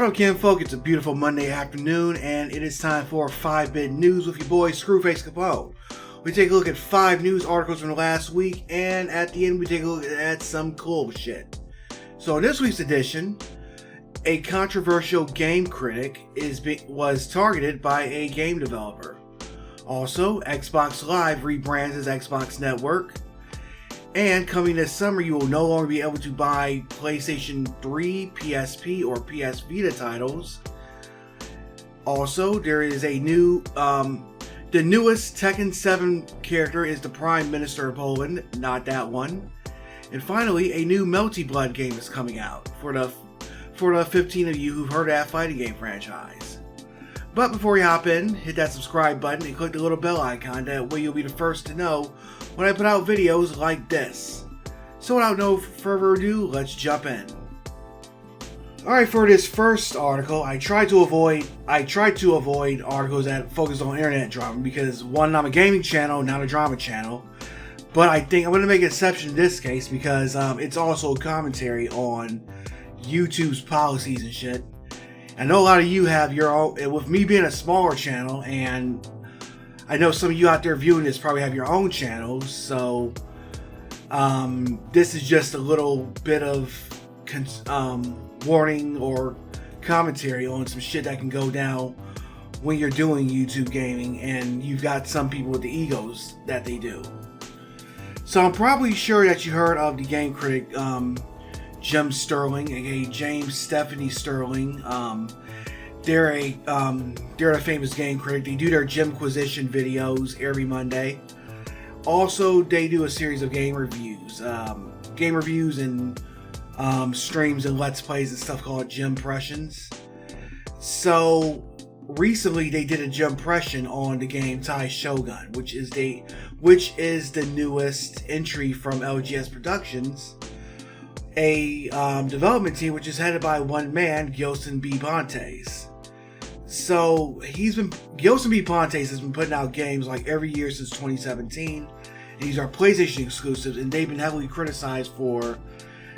What up, kinfolk? It's a beautiful Monday afternoon, and it is time for 5-Bit News with your boy, Screwface Capone. We take a look at 5 news articles from the last week, and at the end we take a look at some cool shit. So in this week's edition, a controversial game critic was targeted by a game developer. Also, Xbox Live rebrands as Xbox Network. And coming this summer, you will no longer be able to buy PlayStation 3, PSP, or PS Vita titles. Also, there is a new, the newest Tekken 7 character is the Prime Minister of Poland, not that one. And finally, a new Melty Blood game is coming out for the 15 of you who've heard of that fighting game franchise. But before we hop in, hit that subscribe button and click the little bell icon. That way you'll be the first to know when I put out videos like this. So without no further ado, let's jump in. Alright, for this first article, I tried to avoid articles that focus on internet drama because, one, I'm a gaming channel, not a drama channel. But I think I'm going to make an exception in this case because it's also a commentary on YouTube's policies and shit. I know a lot of you have your own, with me being a smaller channel, and I know some of you out there viewing this probably have your own channels, so this is just a little bit of warning or commentary on some shit that can go down when you're doing YouTube gaming and you've got some people with the egos that they do. So I'm probably sure that you heard of the game critic Jim Sterling, aka James Stephanie Sterling. They're a famous game critic. They do their Jimquisition videos every Monday. Also, they do a series of game reviews and streams and let's plays and stuff called Jimpressions. So recently, they did a Jimpression on the game Tai Shogun, which is the newest entry from LGS Productions, a development team which is headed by one man, Gilson B. Pontes. So Gilson B. Pontes has been putting out games like every year since 2017. And these are PlayStation exclusives, and they've been heavily criticized for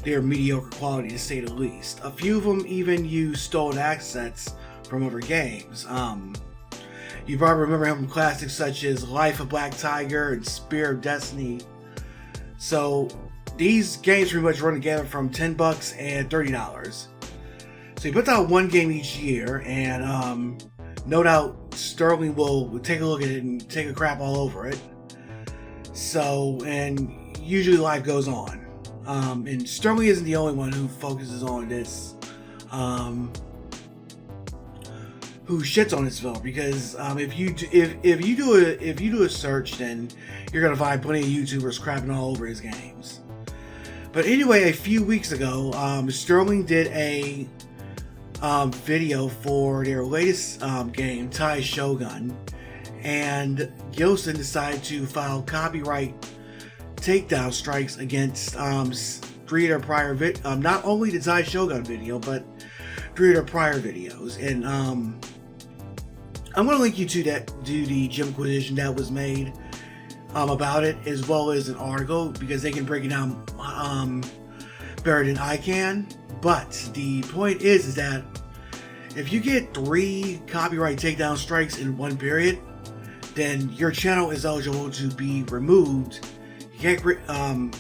their mediocre quality, to say the least. A few of them even use stolen assets from other games. You probably remember him from classics such as Life of Black Tiger and Spear of Destiny. So these games pretty much run together from $10 and $30. So he puts out one game each year, and no doubt Sterling will take a look at it and take a crap all over it. So, and usually life goes on. And Sterling isn't the only one who focuses on this, who shits on this film, because if you do a search, then you're gonna find plenty of YouTubers crapping all over his games. But anyway, a few weeks ago, Sterling did a video for their latest game, Tai Shogun, and Gilson decided to file copyright takedown strikes against 3 of their prior not only the Tai Shogun video, but 3 of their prior videos. And I'm going to link you to the Jimquisition that was made about it, as well as an article, because they can break it down better than I can. But the point is that if you get 3 copyright takedown strikes in one period, then your channel is eligible to be removed. You can't,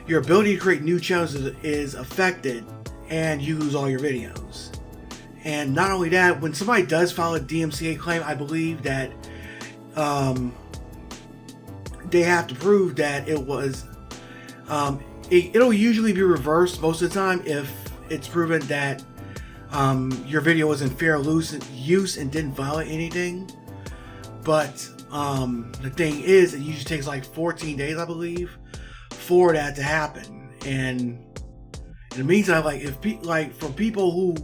your ability to create new channels is affected, and you lose all your videos. And not only that, when somebody does file a DMCA claim, I believe that they have to prove that it was, it'll usually be reversed most of the time if it's proven that your video was in fair use and didn't violate anything. But the thing is, it usually takes like 14 days, I believe, for that to happen. And in the meantime, like for people who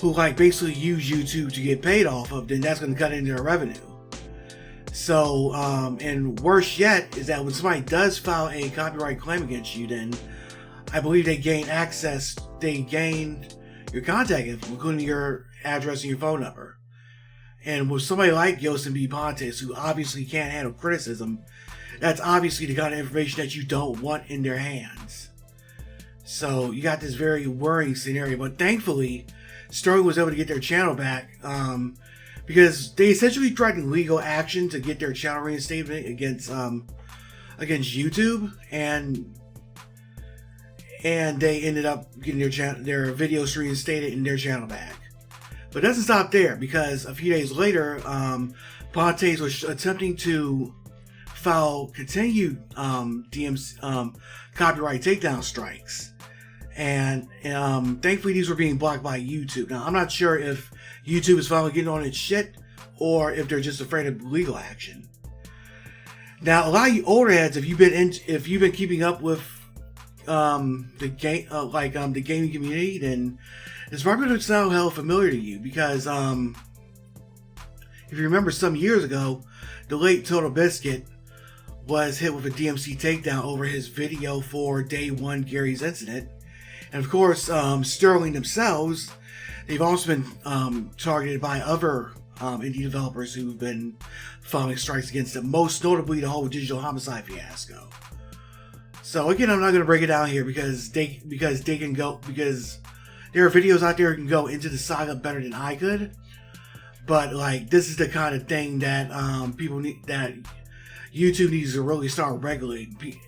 like basically use YouTube to get paid off of, then that's going to cut into their revenue. So, and worse yet is that when somebody does file a copyright claim against you, then I believe they gain your contact info, including your address and your phone number. And with somebody like Gilson B. Pontes, who obviously can't handle criticism, that's obviously the kind of information that you don't want in their hands. So you got this very worrying scenario, but thankfully Sterling was able to get their channel back because they essentially tried legal action to get their channel reinstatement against YouTube, and they ended up getting their videos reinstated and their channel back. But it doesn't stop there, because a few days later, Pontes was attempting to file continued copyright takedown strikes, and thankfully these were being blocked by YouTube. Now I'm not sure if YouTube is finally getting on its shit, or if they're just afraid of legal action. Now, a lot of you older heads, if you've been keeping up with the gaming community, then it's probably going to sound hell familiar to you, because if you remember, some years ago, the late Total Biscuit was hit with a DMC takedown over his video for Day 1 Gary's incident. And of course, Sterling themselves, they've also been targeted by other indie developers who've been filing strikes against them, most notably the whole digital homicide fiasco. So again, I'm not going to break it down here, because there are videos out there that can go into the saga better than I could. But like, this is the kind of thing that that YouTube needs to really start regulating.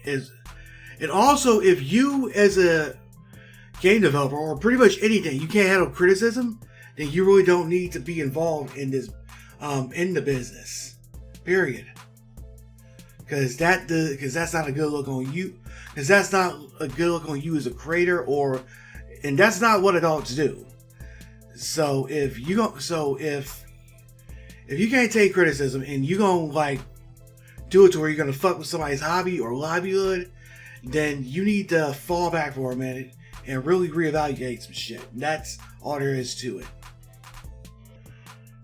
And also, if you as a game developer, or pretty much anything, you can't handle criticism, then you really don't need to be involved in this in the business. Period. Because that's not a good look on you. Because that's not a good look on you as a creator, and that's not what adults do. So if you can't take criticism, and you gonna like do it to where you're gonna fuck with somebody's hobby or livelihood, then you need to fall back for a minute and really reevaluate some shit. And that's all there is to it.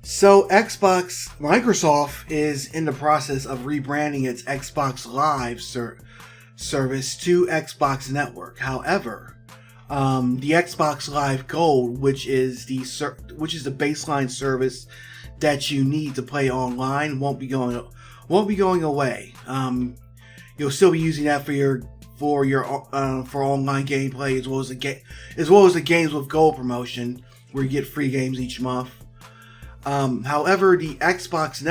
So Microsoft is in the process of rebranding its Xbox Live service to Xbox Network. However, the Xbox Live Gold, which is the baseline service that you need to play online, won't be going away. You'll still be using that for online gameplay, as well as the games with gold promotion, where you get free games each month. However, the Xbox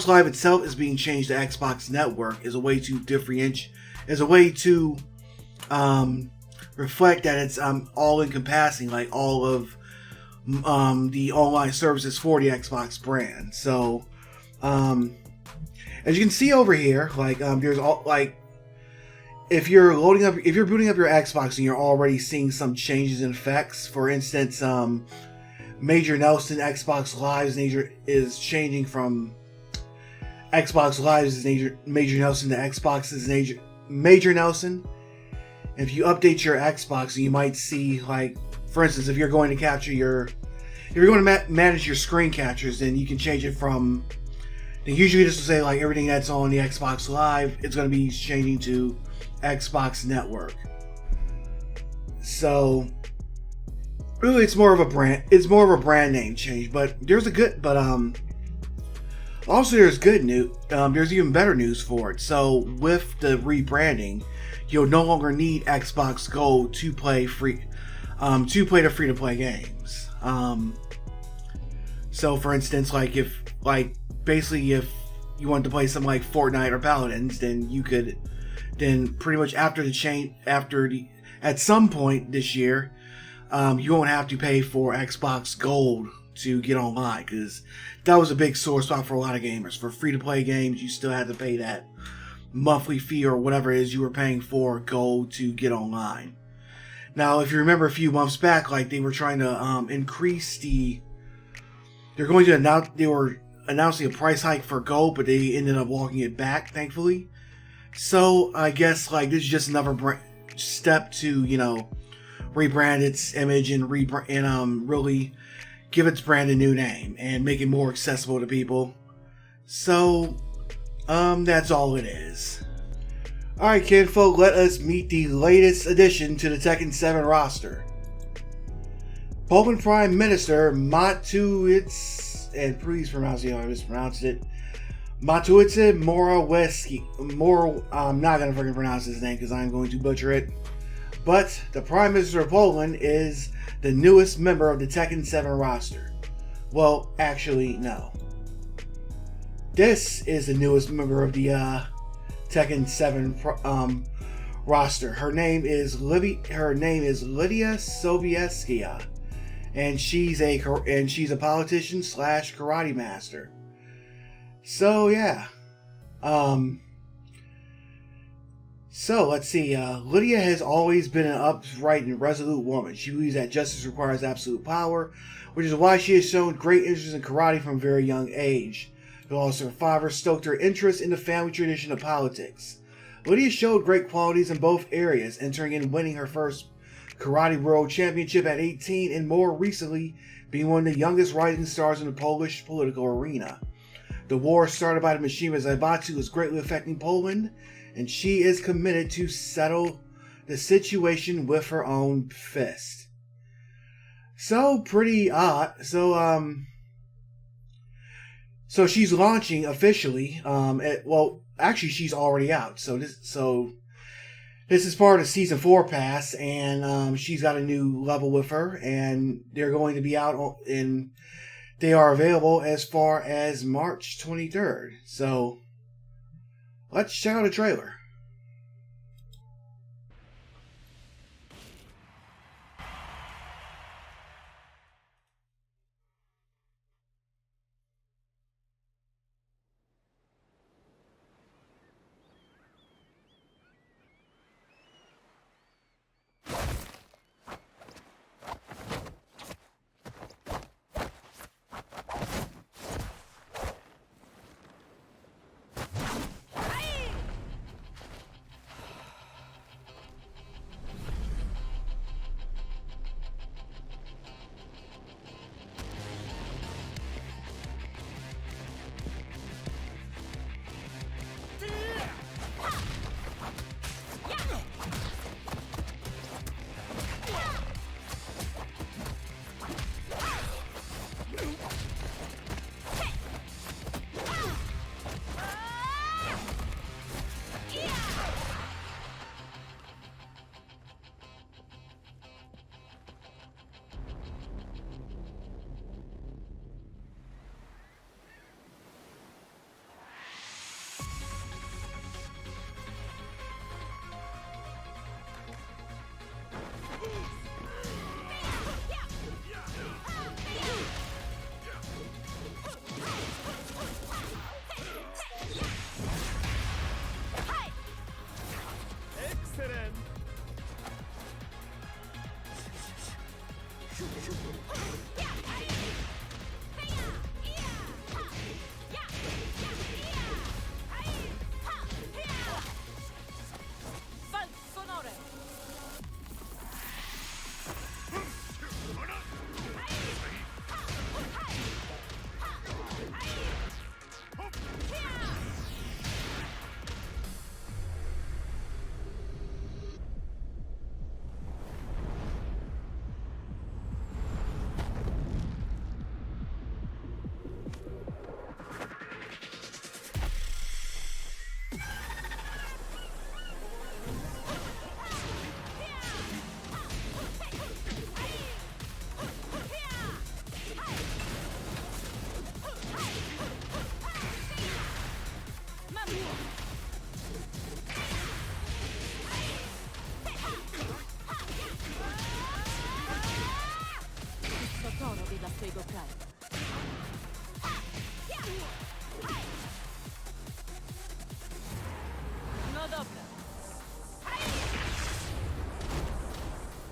Live itself is being changed to Xbox Network as a way to reflect that it's all encompassing, like all of the online services for the Xbox brand. So, as you can see over here, like there's all like, if you're booting up your Xbox and you're already seeing some changes in effects. For instance, Major Nelson Xbox Live is changing from Xbox Live's Major Nelson to Xbox's Major Nelson. If you update your Xbox, you might see, like, for instance, if you're going to manage your screen captures, then you can change it from, then usually just to say like everything that's on the Xbox Live, it's going to be changing to Xbox Network. So really, it's more of a brand name change, but there's also good news. There's even better news for it. So with the rebranding, you'll no longer need Xbox Gold to play the free-to-play games. So for instance, if you wanted to play something like Fortnite or Paladins, then you could, pretty much at some point this year, you won't have to pay for Xbox Gold to get online, because that was a big sore spot for a lot of gamers. For free-to-play games, you still had to pay that monthly fee or whatever it is you were paying for Gold to get online. Now, if you remember a few months back, like, they were trying to they were announcing a price hike for Gold, but they ended up walking it back, thankfully. So I guess like this is just another step to, rebrand its image and really give its brand a new name and make it more accessible to people. So that's all it is. Alright, kidfolk, let us meet the latest addition to the Tekken 7 roster. Poland Prime Minister Matuic, and please pronounce it how I mispronounced it, Matuic Morawiecki. I'm not going to freaking pronounce his name because I'm going to butcher it. But the Prime Minister of Poland is the newest member of the Tekken 7 roster. Well, actually, no. This is the newest member of the Tekken 7 roster. Her name is Lydia Sobieska, and she's a politician slash karate master. So yeah, so let's see. Lydia has always been an upright and resolute woman. She believes that justice requires absolute power, which is why she has shown great interest in karate from a very young age. The loss of her father stoked her interest in the family tradition of politics. Lydia showed great qualities in both areas, entering and winning her first Karate World Championship at 18, and more recently being one of the youngest rising stars in the Polish political arena. The war started by the Mishima Zaibatsu is greatly affecting Poland, and she is committed to settle the situation with her own fist. So pretty odd. So she's launching officially. Actually, she's already out. So this is part of the season 4 pass, and she's got a new level with her, and they're going to be out, and they are available as far as March 23rd. So let's check out a trailer.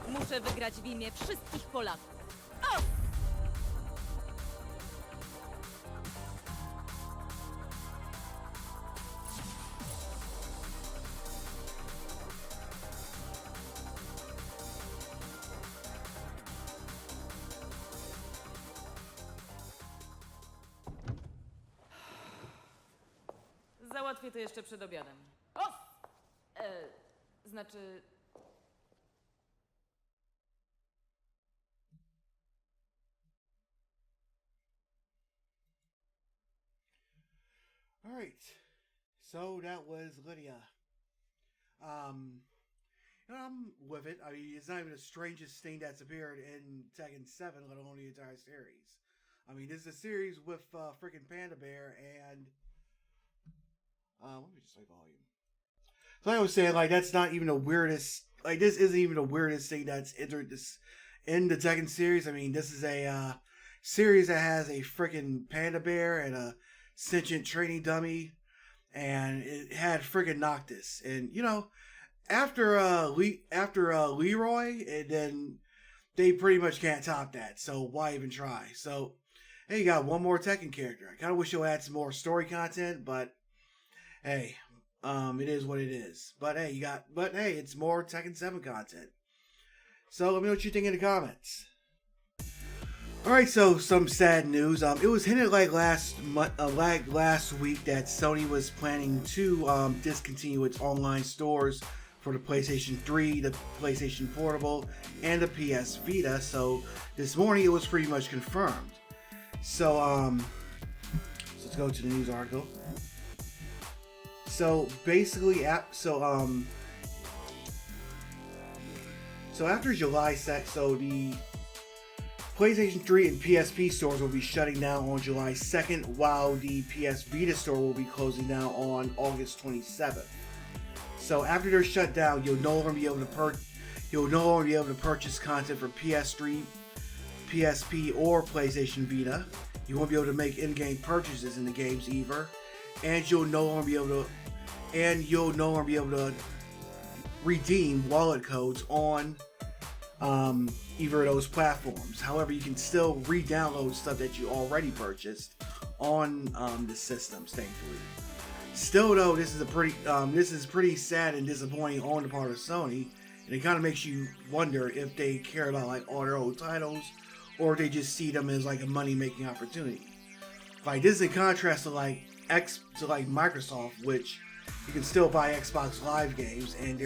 Muszę wygrać w imię wszystkich Polaków. O! Załatwię to jeszcze przed obiadem. O! Znaczy... Alright, so that was Lydia. with it. I mean, it's not even the strangest thing that's appeared in Tekken 7, let alone the entire series. I mean, this is a series with freaking Panda Bear and let me just say volume. So like I was saying, like, that's not even the weirdest. Like, this isn't even the weirdest thing that's entered this in the Tekken series. I mean, this is a series that has a freaking Panda Bear and a sentient training dummy, and it had freaking Noctis. And you know, after Leroy, and then they pretty much can't top that. So why even try? So hey, you got one more Tekken character. I kind of wish you'll add some more story content, but hey, it is what it is. But hey, it's more Tekken 7 content. So let me know what you think in the comments. Alright, so some sad news. It was hinted like last week that Sony was planning to discontinue its online stores for the PlayStation 3, the PlayStation Portable, and the PS Vita. So this morning it was pretty much confirmed. So let's go to the news article. So basically, so after July 2nd, so the PlayStation 3 and PSP stores will be shutting down on July 2nd, while the PS Vita store will be closing down on August 27th. So after they're shut down, you'll no longer be able to purchase content for PS3, PSP, or PlayStation Vita. You won't be able to make in-game purchases in the games either, and you'll no longer be able to redeem wallet codes on either of those platforms. However, you can still re-download stuff that you already purchased on the systems, thankfully. Still, though, this is pretty sad and disappointing on the part of Sony, and it kind of makes you wonder if they care about like all their old titles, or if they just see them as like a money-making opportunity. Like, this is in contrast to like Microsoft, which you can still buy Xbox Live games, and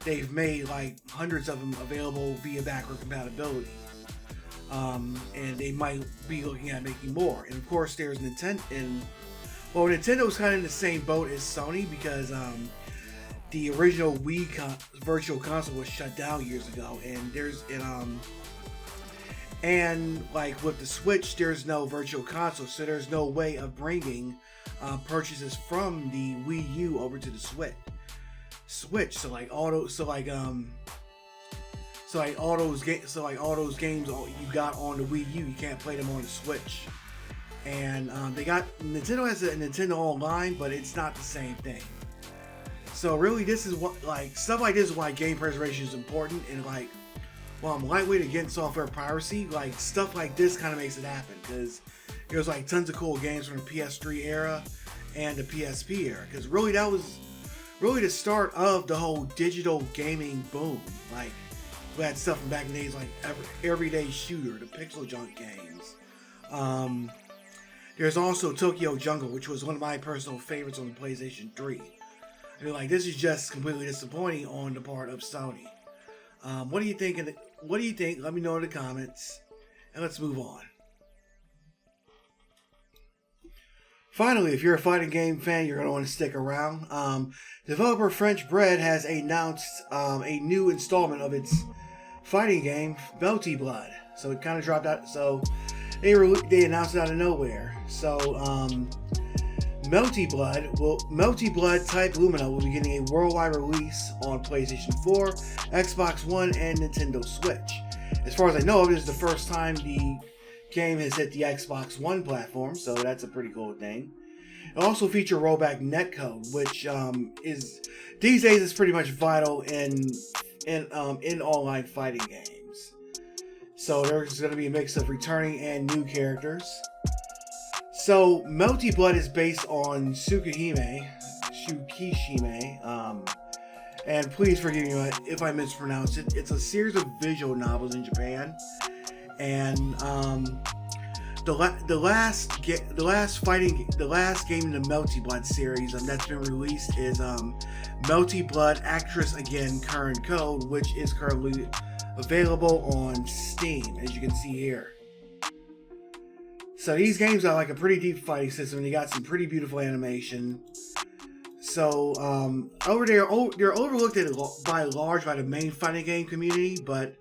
they've made like hundreds of them available via backward compatibility. And they might be looking at making more. And of course, there's Nintendo. And well, Nintendo's kind of in the same boat as Sony, because the original Wii Virtual Console was shut down years ago, and like with the Switch, there's no Virtual Console, so there's no way of bringing purchases from the Wii U over to the Switch. So all those games you got on the Wii U, you can't play them on the Switch. And Nintendo has a Nintendo Online, but it's not the same thing. So really, this is what, like, stuff like this is why game preservation is important. And like, while I'm lightweight against software piracy, like, stuff like this kind of makes it happen, because there's like tons of cool games from the PS3 era and the PSP era. Because really, that was really the start of the whole digital gaming boom. Like, we had stuff from back in the days like Everyday Shooter, the Pixel Junk games. There's also Tokyo Jungle, which was one of my personal favorites on the PlayStation 3. I mean, like, this is just completely disappointing on the part of Sony. What do you think? Let me know in the comments, and let's move on. Finally, if you're a fighting game fan, you're going to want to stick around. Developer French Bread has announced a new installment of its fighting game, Melty Blood. So it kind of dropped out. So they announced it out of nowhere. So Melty Blood Type Lumina will be getting a worldwide release on PlayStation 4, Xbox One, and Nintendo Switch. As far as I know, this is the first time the game has hit the Xbox One platform, so that's a pretty cool thing. It also features rollback netcode, which is these days is pretty much vital in online fighting games. So there's going to be a mix of returning and new characters. So Melty Blood is based on Tsukishime, and please forgive me if I mispronounce it. It's a series of visual novels in Japan, and the last game in the Melty Blood series that's been released is Melty Blood Actress Again Current Code, which is currently available on Steam, as you can see here. So these games are like a pretty deep fighting system, and you got some pretty beautiful animation. So over there, they're overlooked by the main fighting game community, but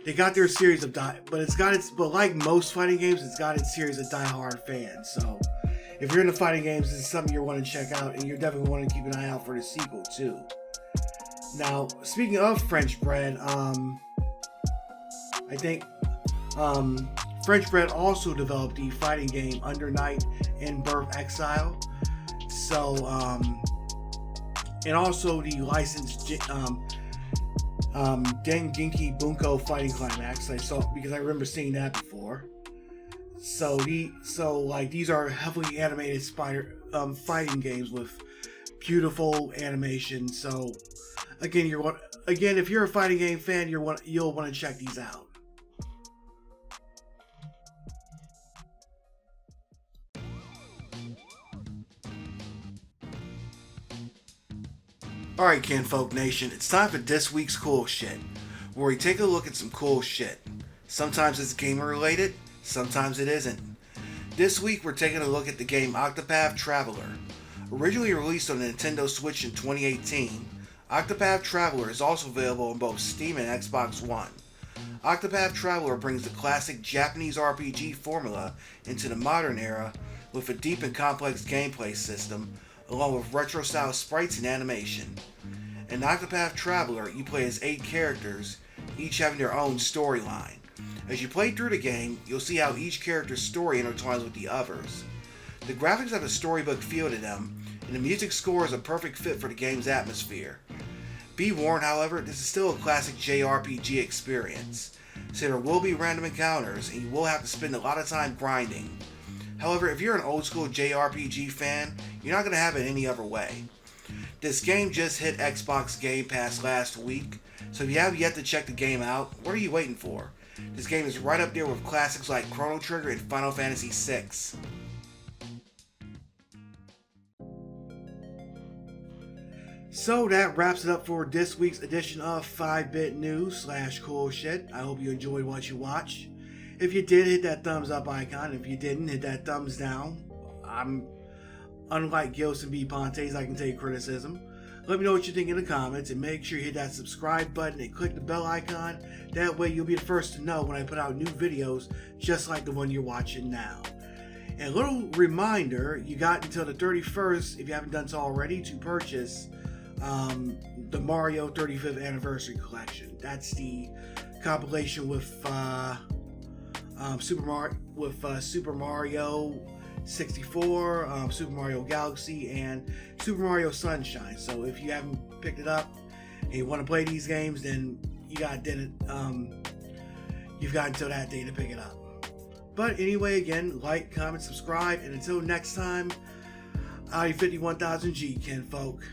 they got their series of but like most fighting games, it's got its series of diehard fans. So if you're into fighting games, this is something you want to check out, and you're definitely want to keep an eye out for the sequel too. Now, speaking of French Bread, I think French Bread also developed the fighting game Under Night in Birth Exile. So, and also the licensed Dengenki Bunko Fighting Climax. I saw because I remember seeing that before. So these are heavily animated fighting games with beautiful animation. So again, if you're a fighting game fan, you'll want to check these out. Alright, Kinfolk Nation, it's time for this week's cool shit, where we take a look at some cool shit. Sometimes it's gamer related, sometimes it isn't. This week we're taking a look at the game Octopath Traveler. Originally released on the Nintendo Switch in 2018, Octopath Traveler is also available on both Steam and Xbox One. Octopath Traveler brings the classic Japanese RPG formula into the modern era with a deep and complex gameplay system, along with retro-style sprites and animation. In Octopath Traveler, you play as 8 characters, each having their own storyline. As you play through the game, you'll see how each character's story intertwines with the others. The graphics have a storybook feel to them, and the music score is a perfect fit for the game's atmosphere. Be warned, however, this is still a classic JRPG experience, so there will be random encounters, and you will have to spend a lot of time grinding. However, if you're an old school JRPG fan, you're not going to have it any other way. This game just hit Xbox Game Pass last week, so if you have yet to check the game out, what are you waiting for? This game is right up there with classics like Chrono Trigger and Final Fantasy VI. So that wraps it up for this week's edition of 5-Bit News / Cool Shit. I hope you enjoyed what you watched. If you did, hit that thumbs up icon. If you didn't, hit that thumbs down. Unlike Gilson B. Pontes, I can take criticism. Let me know what you think in the comments, and make sure you hit that subscribe button and click the bell icon. That way you'll be the first to know when I put out new videos just like the one you're watching now. And a little reminder, you got until the 31st, if you haven't done so already, to purchase the Mario 35th Anniversary Collection. That's the compilation with Super Mario 64, Super Mario Galaxy, and Super Mario Sunshine. So if you haven't picked it up and you want to play these games, then you've got until that day to pick it up. But anyway, again, like, comment, subscribe, and until next time, I 51,000G, Kinfolk.